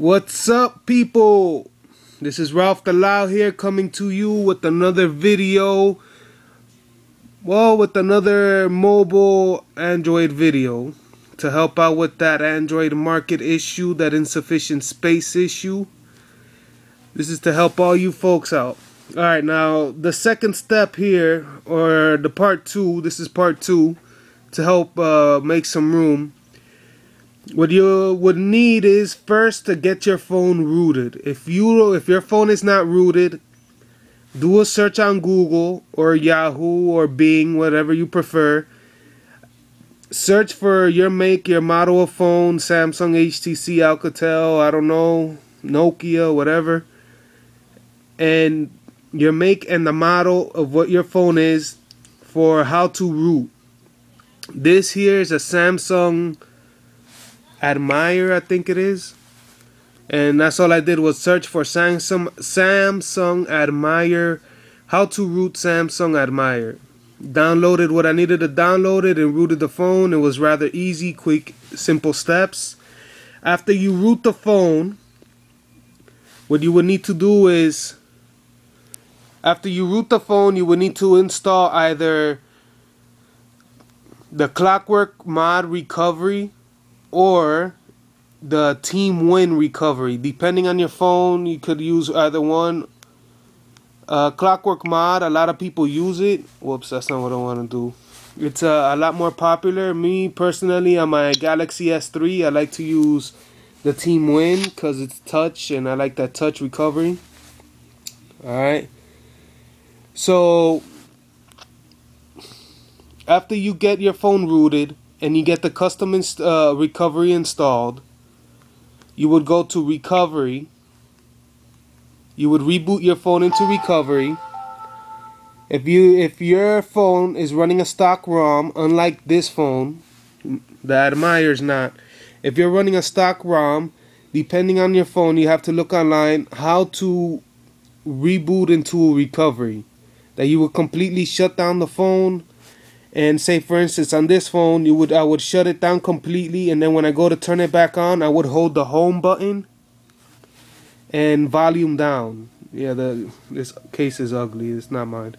What's up, people? This is Ralph the Lau here, coming to you with another video. Well, with another mobile Android video to help out with that Android market issue, that insufficient space issue. This is to help all you folks out. Alright, now the second step here, or the part two, this is part two, to help make some room. What you would need is first to get your phone rooted. If your phone is not rooted, do a search on Google or Yahoo or Bing, whatever you prefer. Search for your make, your model of phone, Samsung, HTC, Alcatel, I don't know, Nokia, whatever. And your make and the model of what your phone is for how to root. This here is a Samsung Admire, I think it is, and that's all I did was search for Samsung Admire, how to root Samsung Admire. Downloaded what I needed to download it and rooted the phone. It was rather easy, quick, simple steps. After you root the phone, what you would need to do is, after you root the phone, you would need to install either the Clockwork Mod Recovery or the Team Win Recovery. Depending on your phone, you could use either one. Clockwork Mod, a lot of people use it. Whoops, that's not what I want to do. It's a lot more popular. Me personally, on my Galaxy S3, I like to use the Team Win because it's touch and I like that touch recovery. Alright, so after you get your phone rooted and you get the custom recovery installed, you would go to recovery. You would reboot your phone into recovery. If your phone is running a stock ROM, unlike this phone, the Admire's not. If you're running a stock ROM, depending on your phone, you have to look online how to reboot into recovery. That you would completely shut down the phone. And say, for instance, on this phone, I would shut it down completely, and then when I go to turn it back on, I would hold the home button and volume down. Yeah, this case is ugly. It's not mine.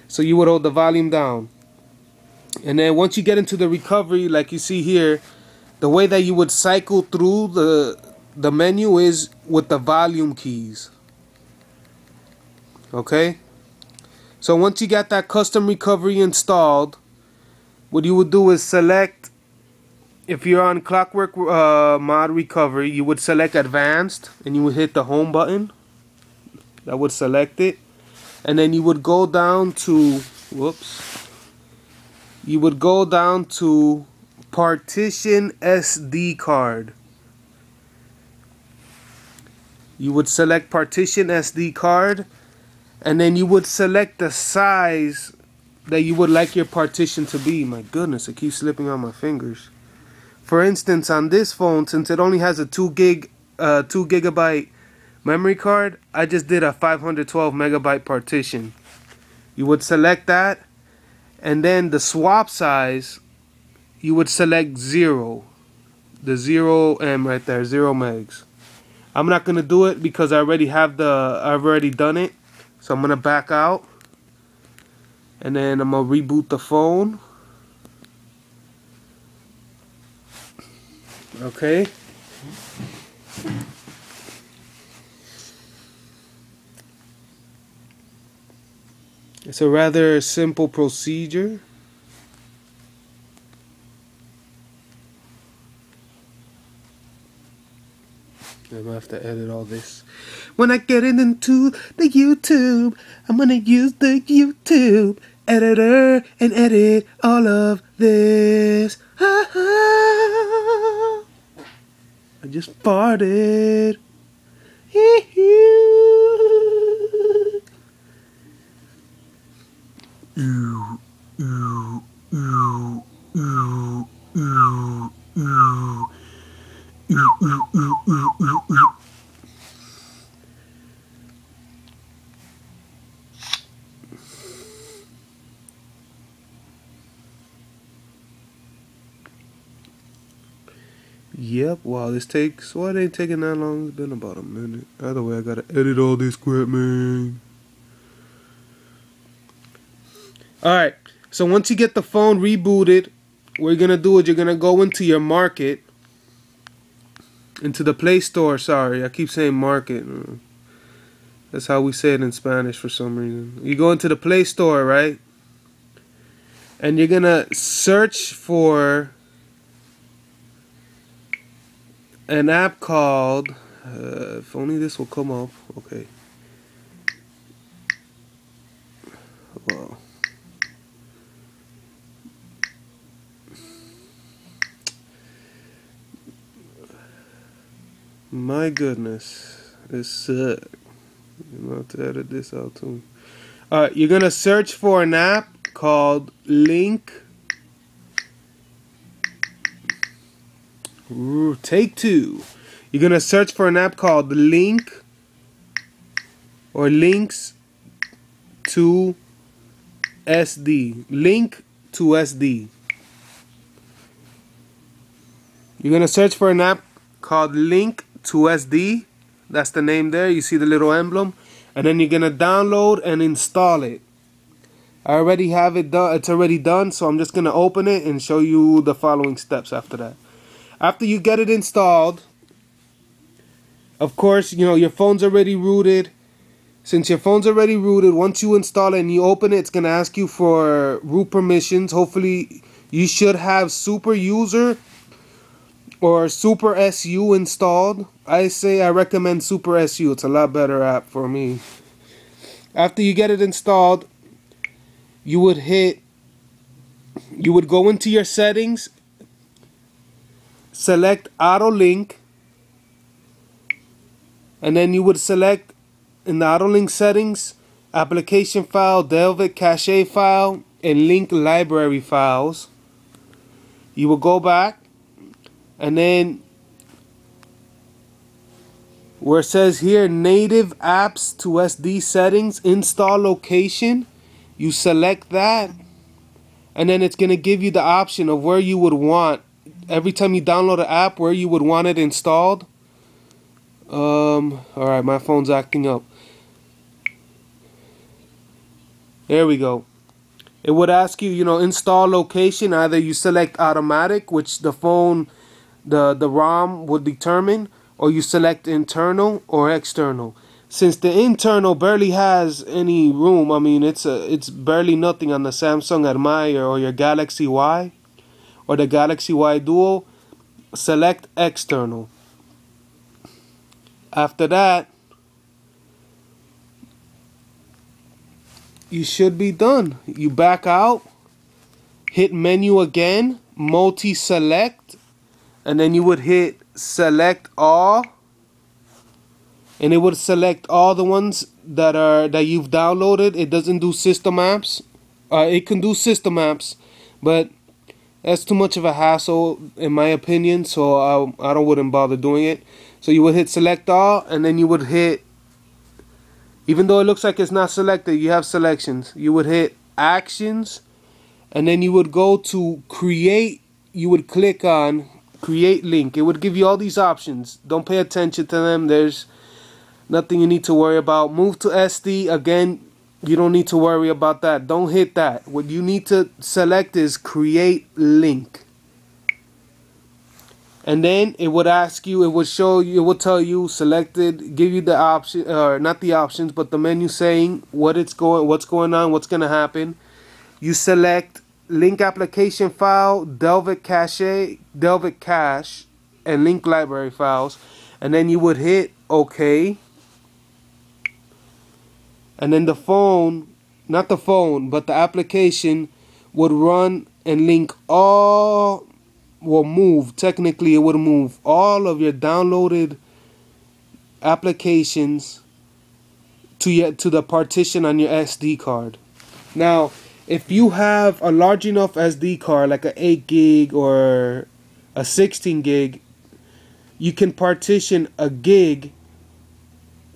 So you would hold the volume down, and then once you get into the recovery, like you see here, the way that you would cycle through the menu is with the volume keys. Okay. So once you got that custom recovery installed, what you would do is select, if you're on Clockwork Mod Recovery, you would select Advanced, and you would hit the home button. That would select it. And then you would go down to, you would go down to Partition SD Card. You would select Partition SD Card, and then you would select the size that you would like your partition to be. My goodness, it keeps slipping on my fingers. For instance, on this phone, since it only has a 2 gigabyte memory card, I just did a 512 megabyte partition. You would select that, and then the swap size, you would select 0. The 0M right there, 0 megs. I'm not gonna do it because I've already done it. So I'm gonna back out. And then I'm going to reboot the phone. Okay. It's a rather simple procedure. I'm going to have to edit all this. When I get it into the YouTube, I'm going to use the YouTube editor and edit all of this. I just farted. Yep, wow, this takes, well, it ain't taking that long. It's been about a minute. Either way, I gotta edit all this crap, man. Alright, so once you get the phone rebooted, what you're gonna do is you're gonna go into your market, into the Play Store, sorry, I keep saying market. That's how we say it in Spanish for some reason. You go into the Play Store, right? And you're gonna search for an app called, if only this will come up, okay. Wow. My goodness, it's I'm about to edit this out too. Alright, you're gonna search for an app called Link. Ooh, take two. You're gonna search for an app called Link or Links to SD. Link to SD. You're gonna search for an app called Link to SD. That's the name there. You see the little emblem, and then you're gonna download and install it. I already have it done. It's already done, so I'm just gonna open it and show you the following steps after that. After you get it installed, of course, you know your phone's already rooted. Since your phone's already rooted, once you install it and you open it, it's gonna ask you for root permissions. Hopefully, you should have Super User or SuperSU installed. I recommend SuperSU. It's a lot better app for me. After you get it installed, you would go into your settings, select Auto Link, and then you would select in the Auto Link settings, application file, Delvet cache file, and link library files. You will go back, and then where it says here native apps to SD settings, install location, you select that, and then it's going to give you the option of where you would want, every time you download an app, where you would want it installed. Alright, my phone's acting up. There we go. It would ask you, install location. Either you select automatic, which the phone, the ROM would determine, or you select internal or external. Since the internal barely has any room, I mean, it's barely nothing on the Samsung Admire or your Galaxy Y or the Galaxy Y Duo, select external. After that, you should be done. You back out, hit menu again, multi-select, and then you would hit select all, and it would select all the ones that you've downloaded. It doesn't do system apps. It can do system apps, but that's too much of a hassle in my opinion, so I wouldn't bother doing it. So you would hit select all, and then you would hit, even though it looks like it's not selected, you have selections. You would hit actions, and then you would go to create. You would click on create link. It would give you all these options. Don't pay attention to them. There's nothing you need to worry about. Move to SD. Again, you don't need to worry about that. Don't hit that. What you need to select is create link. And then it would ask you, it would show you, it would tell you selected, give you the option, or not the options, but the menu saying what's going on, what's going to happen. You select link application file, Delvet cache, and link library files. And then you would hit OK. And then the phone, not the phone, but the application would run and link all, will move, technically it would move all of your downloaded applications to the partition on your SD card. Now, if you have a large enough SD card, like an 8 gig or a 16 gig, you can partition a gig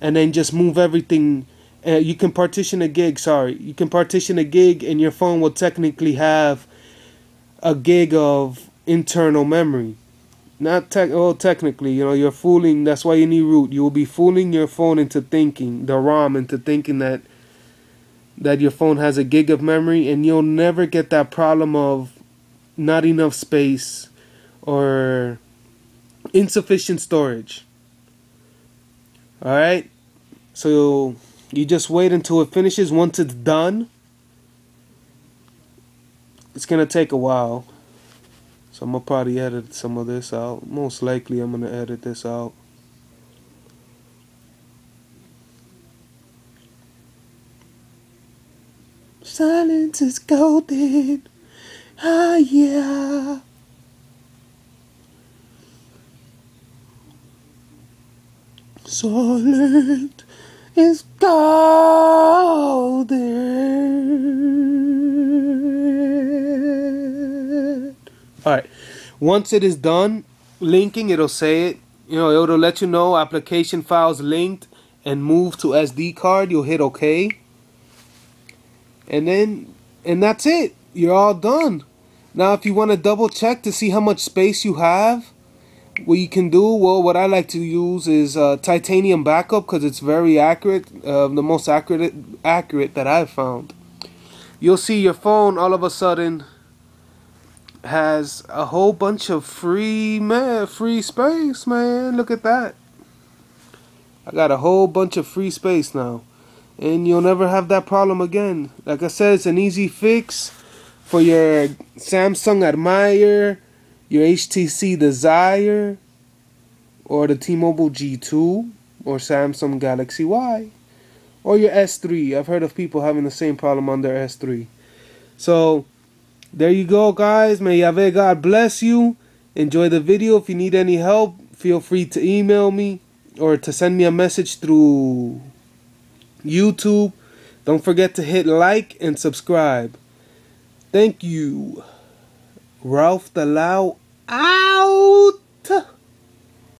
and then just move everything. You can partition a gig, you can partition a gig, and your phone will technically have a gig of internal memory. Not technically, you know, you're fooling. That's why you need root. You will be fooling your phone into thinking, the ROM into thinking that your phone has a gig of memory, and you'll never get that problem of not enough space or insufficient storage. Alright? So you just wait until it finishes. Once it's done, it's going to take a while. So I'm going to probably edit some of this out. Most likely I'm going to edit this out. Silence is golden. Ah, yeah. Silent is golden. Alright, once it is done linking, it'll say it. You know, it'll let you know application files linked and move to SD card. You'll hit OK. And that's it. You're all done. Now, if you want to double check to see how much space you have, what you can do, well, what I like to use is titanium backup, because it's very accurate, the most accurate that I've found. You'll see your phone all of a sudden has a whole bunch of free space, man. Look at that. I got a whole bunch of free space now, and you'll never have that problem again. Like I said, it's an easy fix for your Samsung Admire, your HTC Desire, or the T-Mobile G2, or Samsung Galaxy Y, or your S3. I've heard of people having the same problem on their S3. So there you go, guys. May Yahweh God bless you. Enjoy the video. If you need any help, feel free to email me or to send me a message through YouTube. Don't forget to hit like and subscribe. Thank you. Ralph the Lao out.